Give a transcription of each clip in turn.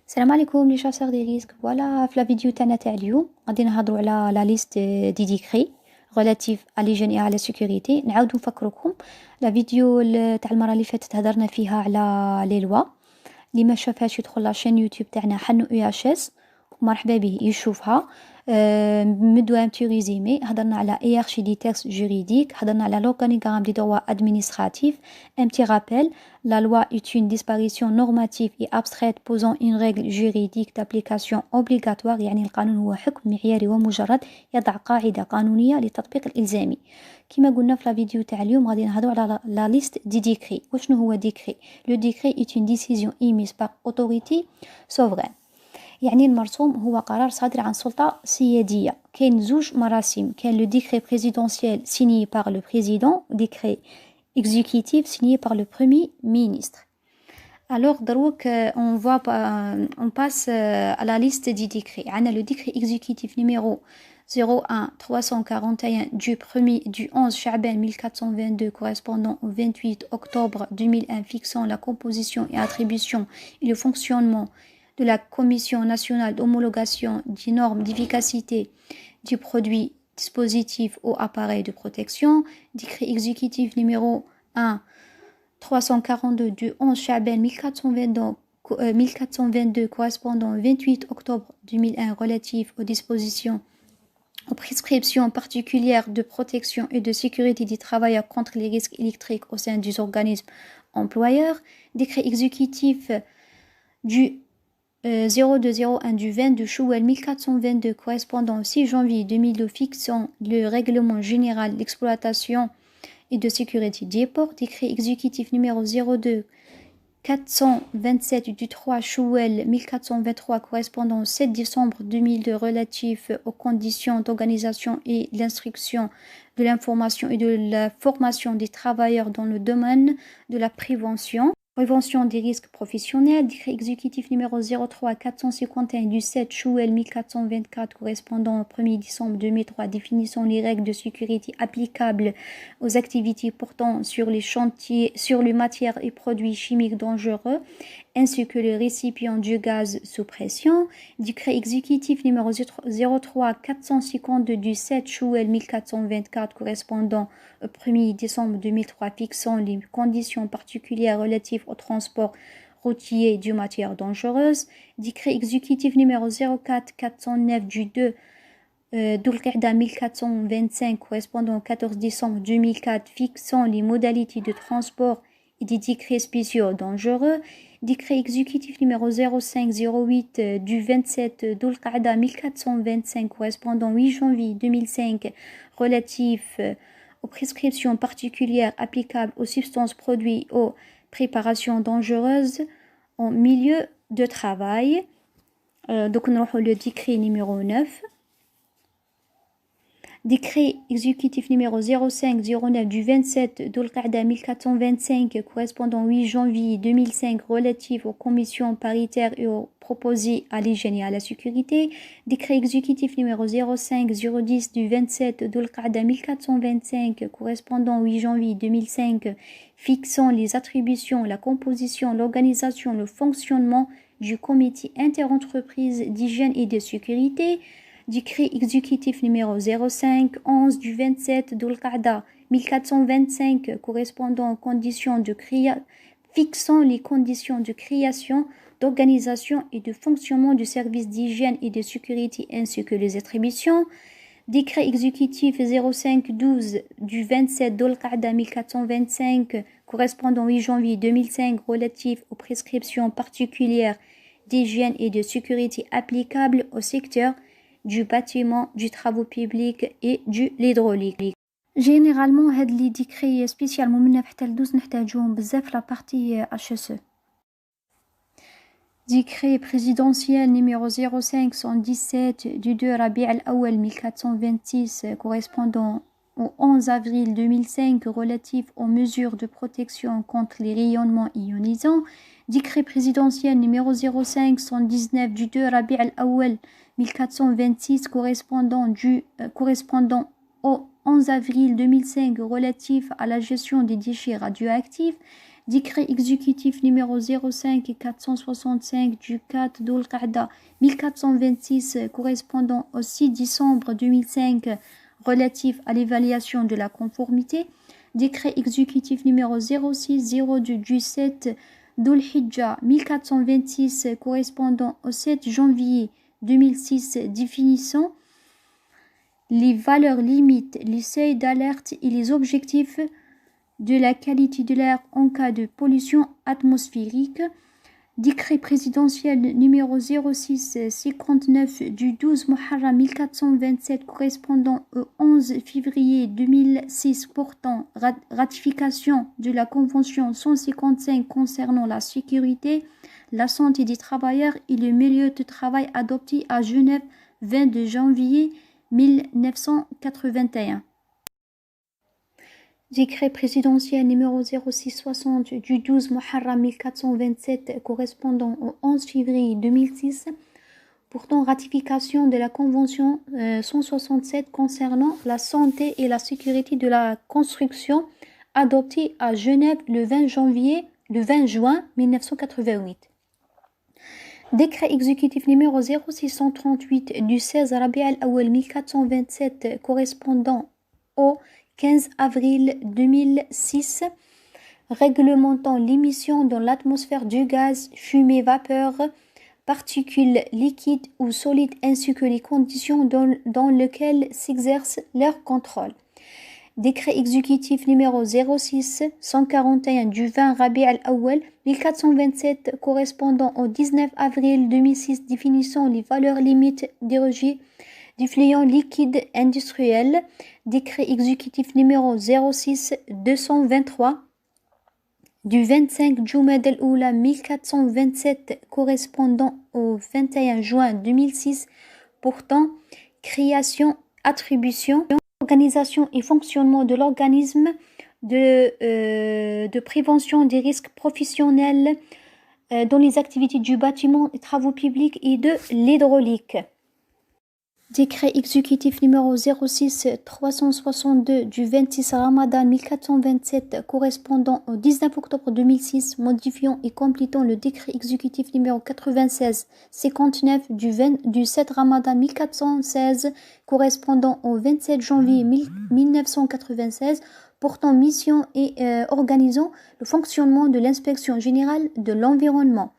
السلام عليكم لي شاسور دي ريسك. فوالا في لا فيديو تاعنا تاع اليوم غادي نهضروا على لا ليست دي ديكري ريلاتيف على ليجين اي على سيكوريتي. نعاودو نفكركم لا فيديو تاع المره اللي فاتت هضرنا فيها على لي لوا. اللي ما شافهاش يدخل لاشين يوتيوب تاعنا حنو اي اش اس، مرحبا به يشوفها. مدو ان بتي ريزيمي. هضرنا على هيرارشي دي تيكست جوريديك، هضرنا على لورغانيغرام دي دروا ادمينستراتيف. ان بتي رابيل: la loi est une disparition normative et abstraite posant une règle juridique d'application obligatoire. يعني القانون هو حكم معياري ومجرد يضع قاعدة قانونية للتطبيق الإلزامي. كما قلنا في الفيديو تاع اليوم غادي نهضروا على لا ليست دي ديكري. وشنو هو ديكري؟ لو ديكري est une décision émise par autorité souveraine. يعني المرسوم هو قرار صادر عن سلطة سيادية. كاين زوج مراسم، كاين لو ديكري بريزيدونسيال سيني par le président، ديكري exécutif signé par le Premier ministre. Alors, donc, on passe à la liste des décrets. On a le décret exécutif numéro 01-341 du 11 Cha'ban 1422 correspondant au 28 octobre 2001 fixant la composition et attribution et le fonctionnement de la Commission nationale d'homologation des normes d'efficacité du produit dispositif ou appareil de protection. Décret exécutif numéro 1-342 du 11 Cha'ban 1422 correspondant au 28 octobre 2001 relatif aux dispositions, aux prescriptions particulières de protection et de sécurité des travailleurs contre les risques électriques au sein des organismes employeurs. Décret exécutif du 0201 du 22 Chouel 1422 correspondant au 6 janvier 2002 fixant le règlement général d'exploitation et de sécurité des ports. Décret exécutif numéro 02 427 du 3 Chouel 1423 correspondant au 7 décembre 2002 relatif aux conditions d'organisation et l'instruction de l'information et de la formation des travailleurs dans le domaine de la prévention des risques professionnels. Décret exécutif numéro 03 451 du 7 Chouel 1424 correspondant au 1er décembre 2003 définissant les règles de sécurité applicables aux activités portant sur les chantiers, sur les matières et produits chimiques dangereux ainsi que les récipients du gaz sous pression. Décret exécutif numéro 03 452 du 7 Chouel 1424 correspondant au 1er décembre 2003 fixant les conditions particulières relatives au transport routier de matières dangereuses. Décret exécutif numéro 04 409 du 2 Dhoul-Qa'da 1425 correspondant au 14 décembre 2004 fixant les modalités de transport et des décrets spéciaux dangereux. Décret exécutif numéro 0508 du 27 Dhoul-Qa'da 1425 correspondant au 8 janvier 2005 relatif aux prescriptions particulières applicables aux substances, produits, aux préparations dangereuses en milieu de travail. Donc on a le décret numéro 9. Décret exécutif numéro 0509 du 27 Dhoul-Qa'da 1425 correspondant au 8 janvier 2005 relatif aux commissions paritaires et aux proposés à l'hygiène et à la sécurité. Décret exécutif numéro 05010 du 27 Dhoul-Qa'da 1425 correspondant au 8 janvier 2005 fixant les attributions, la composition, l'organisation, le fonctionnement du comité interentreprise d'hygiène et de sécurité. Décret exécutif numéro 0511 du 27 Dhoul-Qa'da 1425 correspondant aux conditions de fixant les conditions de création, d'organisation et de fonctionnement du service d'hygiène et de sécurité ainsi que les attributions. Décret exécutif 0512 du 27 Dhoul-Qa'da 1425 correspondant au 8 janvier 2005 relatif aux prescriptions particulières d'hygiène et de sécurité applicables au secteur du bâtiment, du travaux publics et de l'hydraulique. Généralement هاد لي ديكري سبيسيالمون منا حتى لدوز نحتاجوهم بزاف لا بارتي HSE. Décret présidentiel numéro 0517 du 2 Rabi' al-Awwal 1426 correspondant au 11 avril 2005 relatif aux mesures de protection contre les rayonnements ionisants. Décret présidentiel numéro 0519 du 2 Rabi' al-Awwal 1426 correspondant au 11 avril 2005 relatif à la gestion des déchets radioactifs. Décret exécutif numéro 05 465 du 4 Dhul Qa'da 1426 correspondant au 6 décembre 2005 relatif à l'évaluation de la conformité. Décret exécutif numéro 0602 du 7 Dhul Hijjah 1426 correspondant au 7 janvier 2006 définissant les valeurs limites, les seuils d'alerte et les objectifs de la qualité de l'air en cas de pollution atmosphérique. Décret présidentiel numéro 0659 du 12 Muharram 1427 correspondant au 11 février 2006 portant ratification de la Convention 155 concernant la sécurité, la santé des travailleurs et le milieu de travail adopté à Genève 22 janvier 1981. Décret présidentiel numéro 0660 du 12 Muharram 1427 correspondant au 11 février 2006 portant ratification de la Convention 167 concernant la santé et la sécurité de la construction adoptée à Genève le 20 juin 1988. Décret exécutif numéro 0638 du 16 Rabi' al-Awwal 1427 correspondant au 15 avril 2006, réglementant l'émission dans l'atmosphère du gaz, fumée, vapeur, particules liquides ou solides ainsi que les conditions dans lesquelles s'exerce leur contrôle. Décret exécutif numéro 06 141 du 20 Rabi' al-Awwal 1427 correspondant au 19 avril 2006 définissant les valeurs limites dérogées du fluide liquide industriel. Décret exécutif numéro 06 223 du 25 Jumad al-Oula 1427 correspondant au 21 juin 2006 portant création, attribution, organisation et fonctionnement de l'organisme de prévention des risques professionnels dans les activités du bâtiment, des travaux publics et de l'hydraulique. Décret exécutif numéro 06 362 du 26 Ramadan 1427 correspondant au 19 octobre 2006 modifiant et complétant le décret exécutif numéro 96 59 du 7 Ramadan 1416 correspondant au 27 janvier 1996 portant mission et organisant le fonctionnement de l'inspection générale de l'environnement.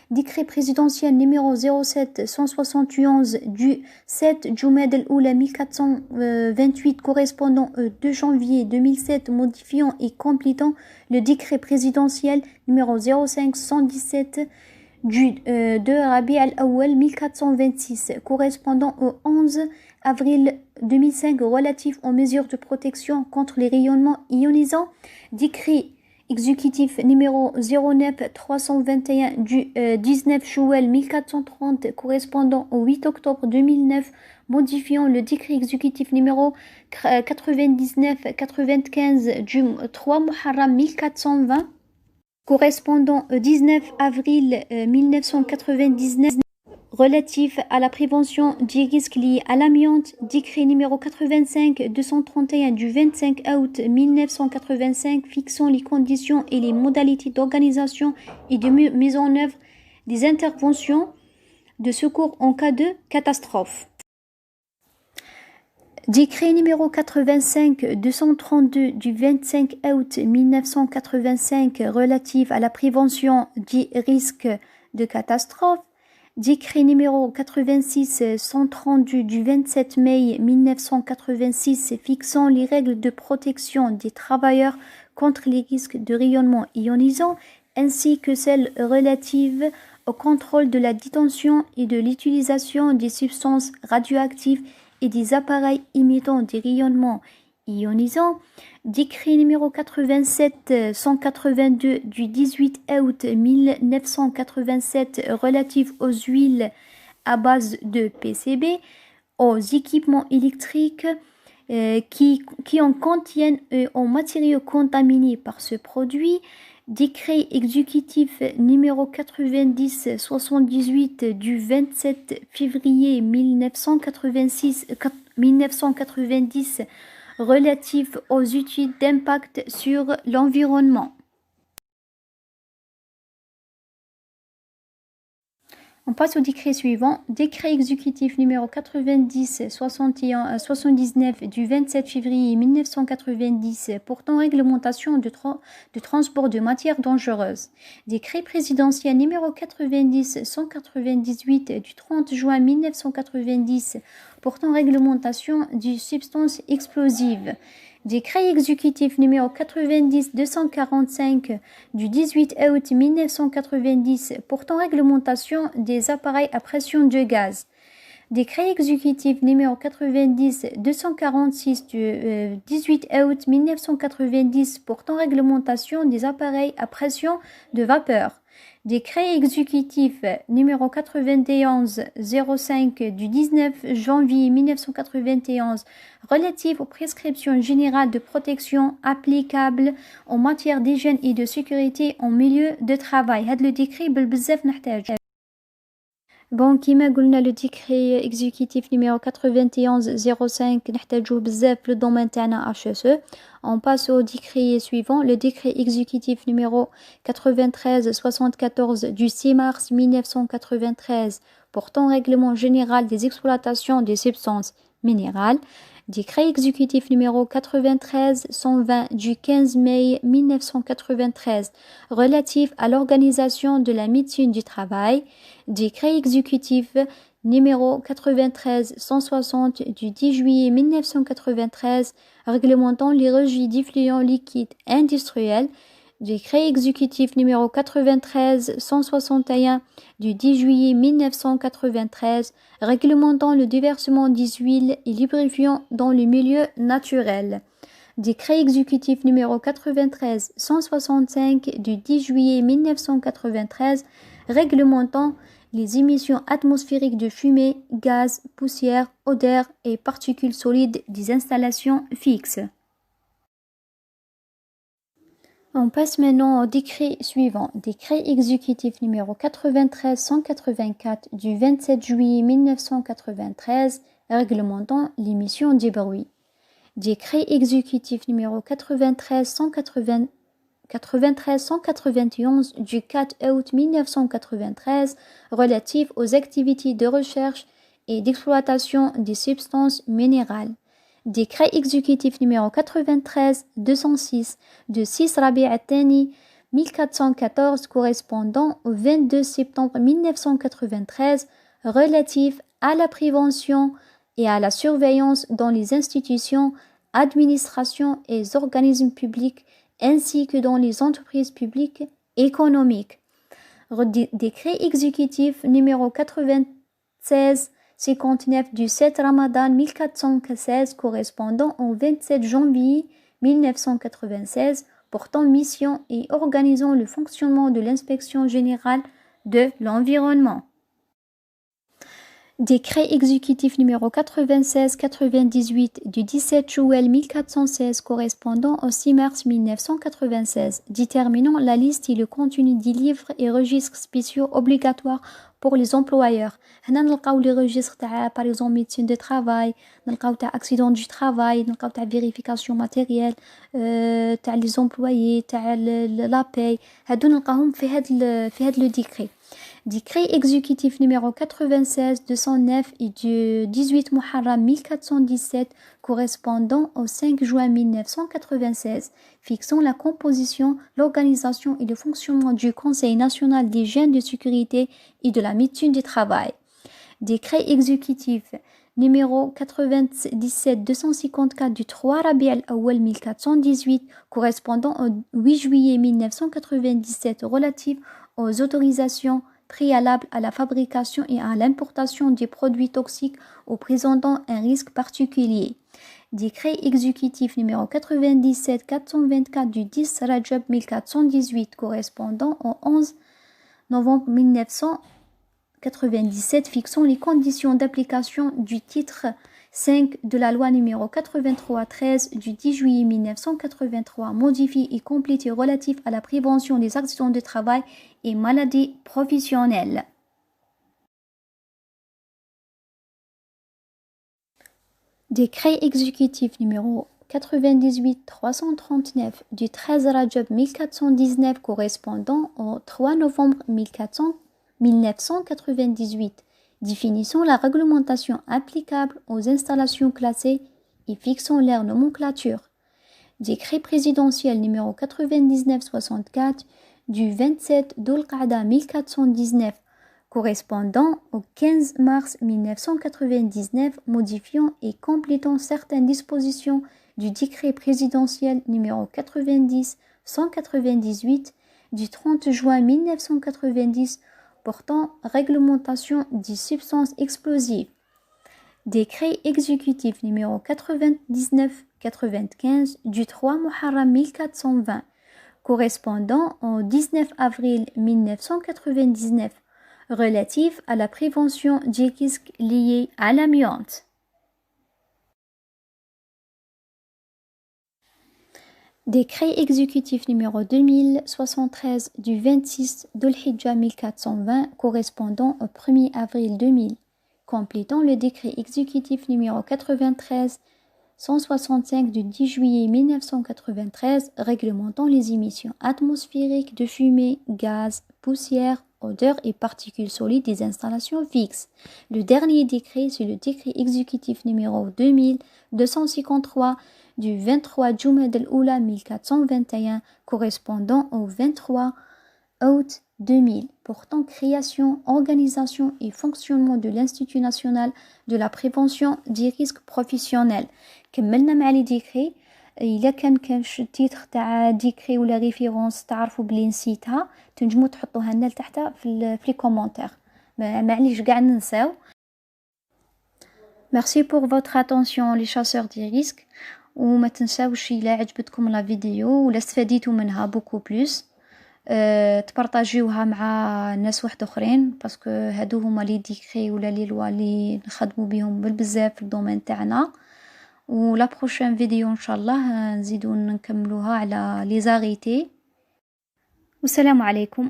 Décret présidentiel numéro 07 171 du 7 Jumad al-Oula 1428 correspondant au 2 janvier 2007 modifiant et complétant le décret présidentiel numéro 05 117 du 2 Rabi' al-Awwal 1426 correspondant au 11 avril 2005 relatif aux mesures de protection contre les rayonnements ionisants. Décret exécutif numéro 09 321 du 19 Chouel 1430 correspondant au 8 octobre 2009 modifiant le décret exécutif numéro 99-95 du 3 Muharram 1420 correspondant au 19 avril 1999 relatif à la prévention des risques liés à l'amiante, décret numéro 85-231 du 25 août 1985 fixant les conditions et les modalités d'organisation et de mise en œuvre des interventions de secours en cas de catastrophe. Décret numéro 85-232 du 25 août 1985 relatif à la prévention des risques de catastrophe. Décret numéro 86-132 du 27 mai 1986 fixant les règles de protection des travailleurs contre les risques de rayonnement ionisant ainsi que celles relatives au contrôle de la détention et de l'utilisation des substances radioactives et des appareils émettant des rayonnements ionisants. Décret numéro 87-182 du 18 août 1987 relatif aux huiles à base de PCB, aux équipements électriques qui en contiennent aux matériaux contaminés par ce produit. Décret exécutif numéro 90-78 du 27 février 1990 relatif aux études d'impact sur l'environnement. On passe au décret suivant. Décret exécutif numéro 90-79 du 27 février 1990 portant réglementation de transport de matières dangereuses. Décret présidentiel numéro 90-198 du 30 juin 1990 portant réglementation de substances explosives. Décret exécutif numéro 90-245 du 18 août 1990 portant réglementation des appareils à pression de gaz. Décret exécutif numéro 90-246 du 18 août 1990 portant réglementation des appareils à pression de vapeur. Décret exécutif numéro 91-05 du 19 janvier 1991 relatif aux prescriptions générales de protection applicables en matière d'hygiène et de sécurité en milieu de travail. هذا le décret بالبزاف نحتاج. Bon, كما قلنا le décret exécutif numéro 91-05 نحتاجوه بزاف في le domaine تاعنا HSE. On passe au décret suivant, le décret exécutif numéro 93-74 du 6 mars 1993 portant règlement général des exploitations des substances minérales. Décret exécutif numéro 93-120 du 15 mai 1993 relatif à l'organisation de la médecine du travail. Décret exécutif numéro 93-160 du 10 juillet 1993 réglementant les rejets d'effluents liquides industriels. Décret exécutif numéro 93-161 du 10 juillet 1993 réglementant le déversement des huiles et lubrifiants dans le milieu naturel. Décret exécutif numéro 93-165 du 10 juillet 1993 réglementant les émissions atmosphériques de fumée, gaz, poussière, odeur et particules solides des installations fixes. On passe maintenant au décret suivant. Décret exécutif numéro 93-184 du 27 juillet 1993 réglementant l'émission des bruits. Décret exécutif numéro 93-191 du 4 août 1993 relatif aux activités de recherche et d'exploitation des substances minérales. Décret exécutif numéro 93-206 de 6 Rabi' al-Thani 1414 correspondant au 22 septembre 1993 relatif à la prévention et à la surveillance dans les institutions, administrations et organismes publics ainsi que dans les entreprises publiques économiques. Décret exécutif numéro 96-59 du 7 Ramadan 1416 correspondant au 27 janvier 1996 portant mission et organisant le fonctionnement de l'inspection générale de l'environnement. Décret exécutif numéro 96-98 du 17 juillet 1416 correspondant au 6 mars 1996 déterminant la liste et le contenu des livres et registres spéciaux obligatoires pour les employeurs. هنا نلقاو les registres تاع par exemple médecine de travail, نلقاو تاع accident du travail, نلقاو تاع vérification matérielle, تاع les employés, تاع la paye. هادو نلقاهم في هاد le décret. Décret exécutif numéro 96-209 et du 18 Muharram 1417 correspondant au 5 juin 1996 fixant la composition, l'organisation et le fonctionnement du Conseil national d'hygiène, de sécurité et de la médecine du travail. Décret exécutif numéro 97-254 du 3 Rabi' al-Awwal 1418 correspondant au 8 juillet 1997 relatif aux autorisations préalable à la fabrication et à l'importation des produits toxiques ou présentant un risque particulier. Décret exécutif numéro 97-424 du 10 Rajab 1418 correspondant au 11 novembre 1997 fixant les conditions d'application du titre 5 de la loi numéro 83-13 du 10 juillet 1983 modifié et complété relatif à la prévention des accidents de travail et maladies professionnelles. Décret exécutif numéro 98-339 du 13 Rajab 1419 correspondant au 3 novembre 1400 1998 définissant la réglementation applicable aux installations classées et fixant leur nomenclature. Décret présidentiel numéro 9964 du 27 Dhul-Qa'da 1419 correspondant au 15 mars 1999 modifiant et complétant certaines dispositions du décret présidentiel numéro 90-198 du 30 juin 1990 portant réglementation des substances explosives. Décret exécutif numéro 99-95 du 3 Muharram 1420 correspondant au 19 avril 1999 relatif à la prévention des risques liés à l'amiante. Décret exécutif numéro 2073 du 26 Dhul-Hijjah 1420 correspondant au 1er avril 2000, complétant le décret exécutif numéro 93-165 du 10 juillet 1993 réglementant les émissions atmosphériques de fumée, gaz, poussière, odeurs et particules solides des installations fixes. Le dernier décret, c'est le décret exécutif numéro 2253 du 23 Jumad al-Oula 1421 correspondant au 23 août 2000 portant création, organisation et fonctionnement de l'Institut national de la prévention des risques professionnels. كملنا مع لي ديكري. إلا كان شي تيتر تاع ديكري ولا ريفيرونس تعرفوا بلي نسيتها تنجموا تحطوها لنا لتحت في لي كومونتير معليش كاع ننساو. Merci pour votre attention les chasseurs des risques. وما تنساوش إلا عجبتكم لا فيديو ولا استفاديتوا منها بوكو بلوس تبارطاجيوها مع ناس واحد اخرين باسكو هادو هما لي ديكري ولا لي لوا لي نخدموا بهم بالبزاف في الدومين تاعنا. ولا بروشين فيديو ان شاء الله نزيدو نكملوها على لي زاريتي. والسلام عليكم.